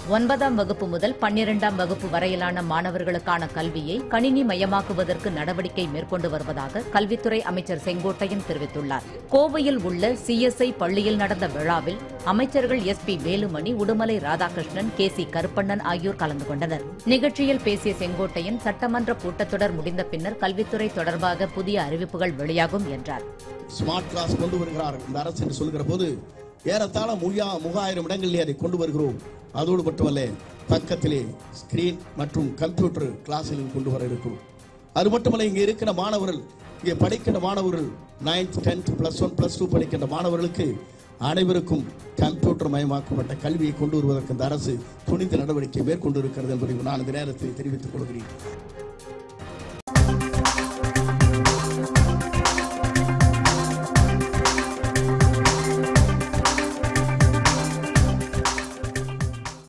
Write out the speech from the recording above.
9ஆம் வகுப்பு முதல் 12ஆம் வகுப்பு வரையிலான மாணவர்களுக்கான கல்வியை கணினி மயமாக்குவதற்கு நடவடிக்கை மேற்கொண்டு வருவதாக கல்வித்துறை அமைச்சர் செங்கோட்டையன் தெரிவித்துள்ளார். கோவையில் உள்ள சிஎஸ்ஐ பள்ளியில் நடந்த விழாவில் அமைச்சர்கள் எஸ்.பி. வேலுமணி, உடுமலை ராதாகிருஷ்ணன், கே.சி. கருப்பண்ணன் ஆகியோர் கலந்து கொண்டனர். நிகழ்ச்சியில் பேசிய செங்கோட்டையன், சட்டமன்ற கூட்டத்தொடர் முடிந்த பின்னர் கல்வித்துறை தொடர்பாக புதிய அறிவிப்புகள் வெளியாகும் என்றார். ஸ்மார்ட் கிளாஸ் கொண்டு வருகிறார் இந்த அரசு என்று சொல்கிற போது ஏறத்தாழ 3000 இடங்களிலே அதை கொண்டு வருகிறோம். அதோடு மட்டுமல்ல, பக்கத்திலே ஸ்கிரீன் மற்றும் கம்ப்யூட்டர் கிளாஸில் கொண்டு வர இருக்கும். அது மட்டுமல்ல, இங்கே இருக்கிற மாணவர்கள், இங்கே படிக்கின்ற மாணவர்கள் 9th 10th +1 +2 படிக்கின்ற மாணவர்களுக்கு அனைவருக்கும் கம்ப்யூட்டர் மயமாக்கப்பட்ட கல்வியை கொண்டு வருவதற்கு இந்த அரசு துணிந்த நடவடிக்கை மேற்கொண்டிருக்கிறது என்பதை நான் இந்த நேரத்தில் தெரிவித்துக் கொள்கிறேன்.